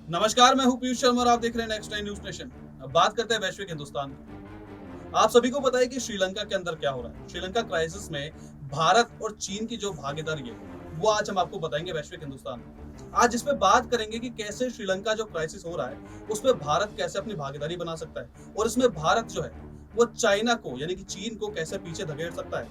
नमस्कार, मैं हूं पीयूष शर्मा और आप देख रहे हैं नेक्स्ट टाइम न्यूज नेशन। अब बात करते हैं वैश्विक हिंदुस्तान की। आप सभी को पता है कि श्रीलंका के अंदर क्या हो रहा है। श्रीलंका क्राइसिस में भारत और चीन की जो भागीदारी है वो आज हम आपको बताएंगे वैश्विक हिंदुस्तान में। आज इस पे बात करेंगे कि कैसे श्रीलंका जो क्राइसिस हो रहा है उस पर भारत कैसे अपनी भागीदारी बना सकता है और इसमें भारत जो है वो चाइना को यानी कि चीन को कैसे पीछे धकेल सकता है।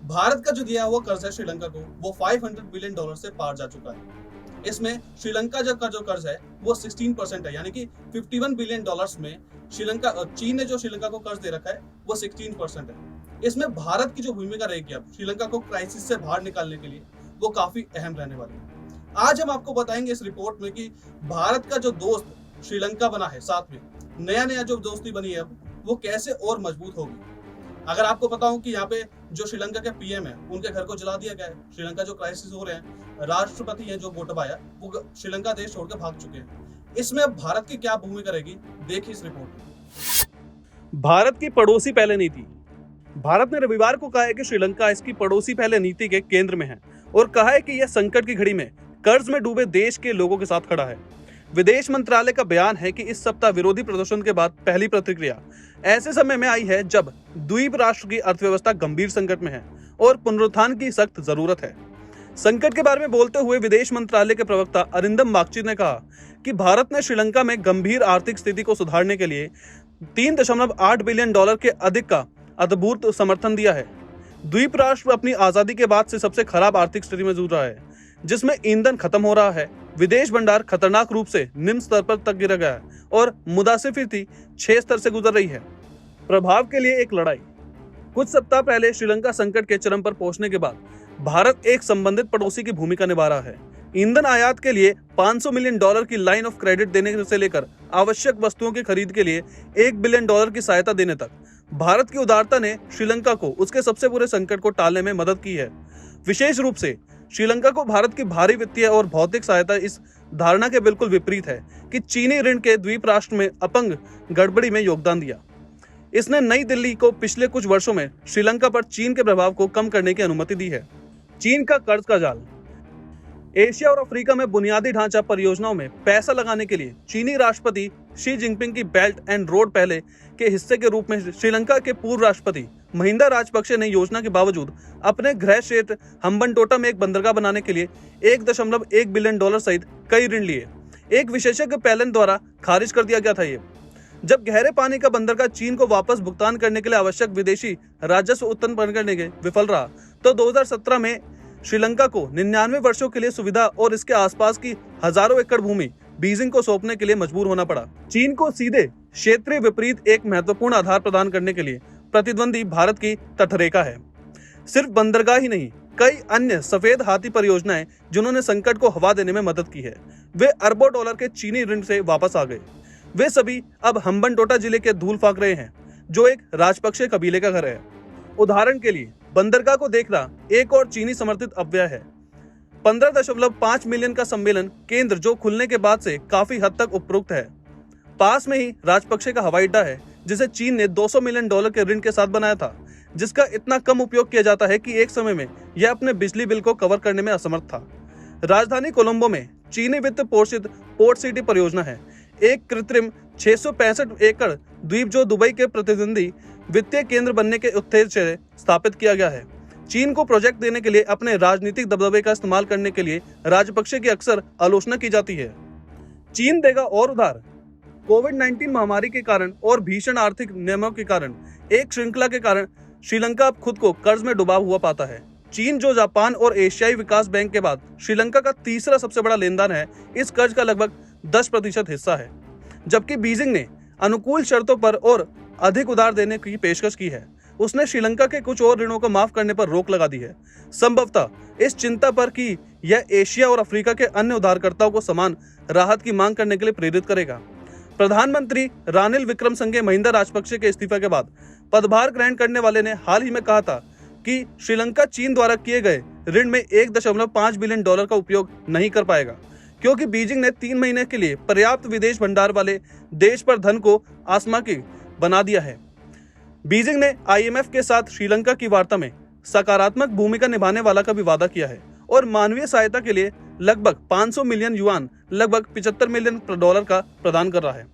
भारत का जो दिया हुआ कर्ज है श्रीलंका को वो $500 बिलियन से पार जा चुका है। इसमें श्रीलंका का जो कर्ज है वो 16% है, यानी कि $51 बिलियन में श्रीलंका चीन ने जो श्रीलंका को कर्ज दे रखा है वो 16% है। इसमें भारत की जो भूमिका रहेगी अब श्रीलंका को क्राइसिस से बाहर निकालने के लिए वो काफी अहम रहने वाली है। आज हम आपको बताएंगे इस रिपोर्ट में कि भारत का जो दोस्त श्रीलंका बना है, साथ में नया जो दोस्ती बनी है अब वो कैसे और मजबूत होगी। अगर आपको पता हो कि यहाँ पे जो श्रीलंका के पीएम है उनके घर को जला दिया गया है। श्रीलंका जो क्राइसिस हो रहे हैं, राष्ट्रपति हैं जो गोटाबाया वो श्रीलंका देश छोड़कर भाग चुके हैं। इसमें अब भारत की क्या भूमिका रहेगी, देखिए इस रिपोर्ट में। भारत की पड़ोसी पहले नीति। भारत ने रविवार को कहा है कि श्रीलंका इसकी पड़ोसी पहले नीति के केंद्र में है और कहा है कि यह संकट की घड़ी में कर्ज में डूबे देश के लोगों के साथ खड़ा है। विदेश मंत्रालय का बयान है कि इस सप्ताह विरोधी प्रदर्शन के बाद पहली प्रतिक्रिया ऐसे समय में आई है जब द्वीप राष्ट्र की अर्थव्यवस्था गंभीर संकट में है और पुनरुत्थान की सख्त जरूरत है। संकट के बारे में बोलते हुए विदेश मंत्रालय के प्रवक्ता अरिंदम बागची ने कहा कि भारत ने श्रीलंका में गंभीर आर्थिक स्थिति को सुधारने के लिए $3.8 बिलियन के अधिक का अद्भुत समर्थन दिया है। द्वीप राष्ट्र अपनी आजादी के बाद से सबसे खराब आर्थिक स्थिति में जूझ रहा है, जिसमें ईंधन खत्म हो रहा है, विदेश भंडार खतरनाक रूप से निम्न स्तर पर तक गिर गया है और मुद्रास्फीति 6 स्तर से गुजर रही है। प्रभाव के लिए एक लड़ाई। कुछ सप्ताह पहले श्रीलंका संकट के चरम पर पहुंचने के बाद भारत एक संबंधित पड़ोसी की भूमिका निभा रहा है। ईंधन आयात के लिए $500 मिलियन की लाइन ऑफ क्रेडिट देने से लेकर आवश्यक वस्तुओं की खरीद के लिए $1 बिलियन की सहायता देने तक भारत की उदारता ने श्रीलंका को उसके सबसे बुरे संकट को टालने में मदद की है। विशेष रूप से श्रीलंका को भारत की भारी वित्तीय और भौतिक सहायता इस धारणा के बिल्कुल विपरीत है कि चीनी ऋण के द्वीप राष्ट्र में अपंग गड़बड़ी में योगदान दिया। इसने नई दिल्ली को पिछले कुछ वर्षों में श्रीलंका पर चीन के प्रभाव को कम करने की अनुमति दी है। चीन का कर्ज का जाल। एशिया और अफ्रीका में बुनियादी ढांचा परियोजनाओं में पैसा लगाने के लिए चीनी राष्ट्रपति शी जिनपिंग की बेल्ट एंड रोड पहले के हिस्से के रूप में श्रीलंका के पूर्व राष्ट्रपति महिंदा राजपक्षे ने योजना के बावजूद अपने गृह क्षेत्र हम्बनटोटा में एक बंदरगाह बनाने के लिए $1.1 बिलियन सहित कई ऋण लिए। एक विशेषज्ञ पैनल द्वारा खारिज कर दिया गया था। ये जब गहरे पानी का बंदरगाह चीन को वापस भुगतान करने के लिए आवश्यक विदेशी राजस्व उत्पन्न करने के विफल रहा तो 2017 में श्रीलंका को 99 वर्षों के लिए सुविधा और इसके आसपास की हजारों एकड़ भूमि बीजिंग को सौंपने के लिए मजबूर होना पड़ा। चीन को सीधे क्षेत्रीय विपरीत एक महत्वपूर्ण आधार प्रदान करने के लिए प्रतिद्वंदी भारत की तटरेखा है। सिर्फ बंदरगाह ही नहीं, कई अन्य सफेद हाथी परियोजनाएं जिन्होंने संकट को हवा देने में मदद की है, वे अरबों डॉलर के चीनी ऋण से वापस आ गए। वे सभी अब हम्बनटोटा जिले के धूल फाक रहे हैं, जो एक राजपक्षे कबीले का घर है। उदाहरण के लिए बंदरगाह को देखना एक और चीनी समर्थित अव्यय है। 15.5 मिलियन का सम्मेलन केंद्र जो खुलने के बाद से काफी हद तक उपयुक्त है। पास में ही राजपक्षे का हवाई अड्डा है जिसे चीन ने $200 मिलियन के ऋण के साथ बनाया था, जिसका इतना कम उपयोग किया जाता है कि एक समय में यह अपने बिजली बिल को कवर करने में असमर्थ था। राजधानी कोलंबो में चीनी वित्त पोषित पोर्ट सिटी परियोजना है, एक कृत्रिम 665 एकड़ द्वीप जो दुबई के प्रतिद्वंदी वित्तीय केंद्र बनने के उद्देश्य से स्थापित किया गया है। चीन को प्रोजेक्ट देने के लिए अपने राजनीतिक दबदबे का इस्तेमाल करने के लिए राजपक्षे की अक्सर आलोचना की जाती है। चीन देगा और उधार। कोविड-19 महामारी के कारण और भीषण आर्थिक नियमों के कारण एक श्रृंखला के कारण श्रीलंका अब खुद को कर्ज में डूबा हुआ पाता है। चीन जो जापान और एशियाई विकास बैंक के बाद श्रीलंका का तीसरा सबसे बड़ा लेनदार है, इस कर्ज का लगभग 10% हिस्सा है, जबकि बीजिंग ने अनुकूल शर्तों पर और अधिक उधार देने की पेशकश की है। उसने श्रीलंका के कुछ और ऋणों को माफ करने पर रोक लगा दी है, संभवतः इस चिंता पर कि यह एशिया और अफ्रीका के अन्य उधारकर्ताओं को समान राहत की मांग करने के लिए प्रेरित करेगा। प्रधानमंत्री रानिल विक्रमसिंघे महिंदा राजपक्षे के इस्तीफे के बाद पदभार ग्रहण करने वाले ने हाल ही में कहा था कि श्रीलंका चीन द्वारा किए गए ऋण में $1.5 बिलियन का उपयोग नहीं कर पाएगा, क्योंकि बीजिंग ने 3 महीने के लिए पर्याप्त विदेश भंडार वाले देश पर धन को आसमाकी बना दिया है। बीजिंग ने IMF के साथ श्रीलंका की वार्ता में सकारात्मक भूमिका निभाने वाला का भी वादा किया है और मानवीय सहायता के लिए लगभग 500 मिलियन युआन लगभग 75 मिलियन डॉलर का प्रदान कर रहा है।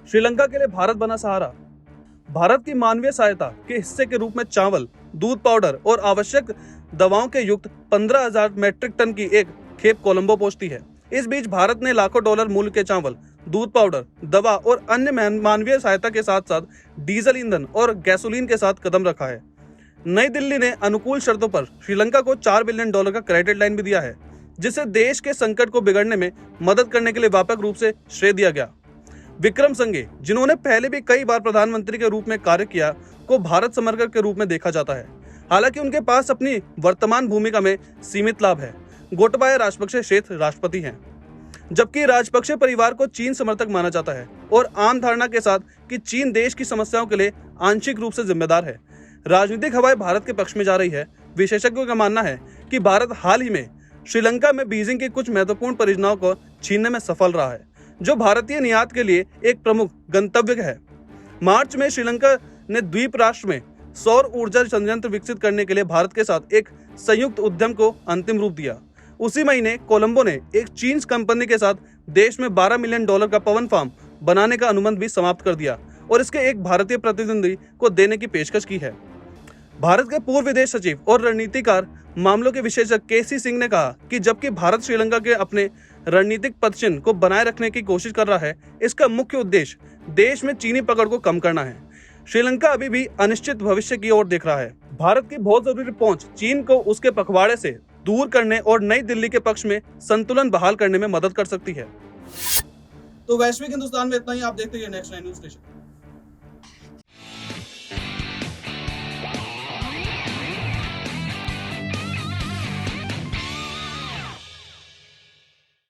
श्रीलंका के लिए भारत बना सहारा। भारत की मानवीय सहायता के हिस्से के रूप में चावल, दूध पाउडर और आवश्यक दवाओं के युक्त 15,000 मैट्रिक टन की एक खेप कोलंबो पहुंचती है। इस बीच भारत ने लाखों डॉलर मूल्य के चावल, दूध पाउडर, दवा और अन्य मानवीय सहायता के साथ साथ डीजल ईंधन और गैसोलीन के साथ कदम रखा है। नई दिल्ली ने अनुकूल शर्तों पर श्रीलंका को $4 बिलियन का क्रेडिट लाइन भी दिया है, जिससे देश के संकट को बिगड़ने में मदद करने के लिए व्यापक रूप से श्रेय दिया गया। विक्रम संघे, जिन्होंने पहले भी कई बार प्रधानमंत्री के रूप में कार्य किया, को भारत समर्थक के रूप में देखा जाता है। हालांकि उनके पास अपनी वर्तमान भूमिका में सीमित लाभ है। गोटबाया राजपक्षे क्षेत्र राष्ट्रपति हैं, जबकि राजपक्षे परिवार को चीन समर्थक माना जाता है और आम धारणा के साथ कि चीन देश की समस्याओं के लिए आंशिक रूप से जिम्मेदार है। राजनीतिक हवाएं भारत के पक्ष में जा रही है। विशेषज्ञों का मानना है कि भारत हाल ही में श्रीलंका में बीजिंग की कुछ महत्वपूर्ण परियोजनाओं को छीनने में सफल रहा है, जो भारतीय निर्यात के लिए एक प्रमुख गंतव्य है। मार्च में श्रीलंका ने द्वीप राष्ट्र में सौर ऊर्जा संयंत्र विकसित करने के लिए भारत के साथ एक संयुक्त उद्यम को अंतिम रूप दिया। उसी महीने कोलंबो ने एक चीन कंपनी के साथ देश में $12 मिलियन का पवन फार्म बनाने का अनुबंध भी समाप्त कर दिया और इसके एक भारतीय प्रतिनिधि को देने की पेशकश की है। भारत के पूर्व विदेश सचिव और रणनीतिकार मामलों के विशेषज्ञ केसी सिंह ने कहा कि जबकि भारत श्रीलंका के अपने रणनीतिक पदचिन्ह को बनाए रखने की कोशिश कर रहा है, इसका मुख्य उद्देश्य देश में चीनी पकड़ को कम करना है। श्रीलंका अभी भी अनिश्चित भविष्य की ओर देख रहा है। भारत की बहुत जरूरी पहुंच चीन को उसके पखवाड़े से दूर करने और नई दिल्ली के पक्ष में संतुलन बहाल करने में मदद कर सकती है। तो वैश्विक हिंदुस्तान में इतना ही। आप देखते रहिए नेक्स्ट 9 न्यूज स्टेशन।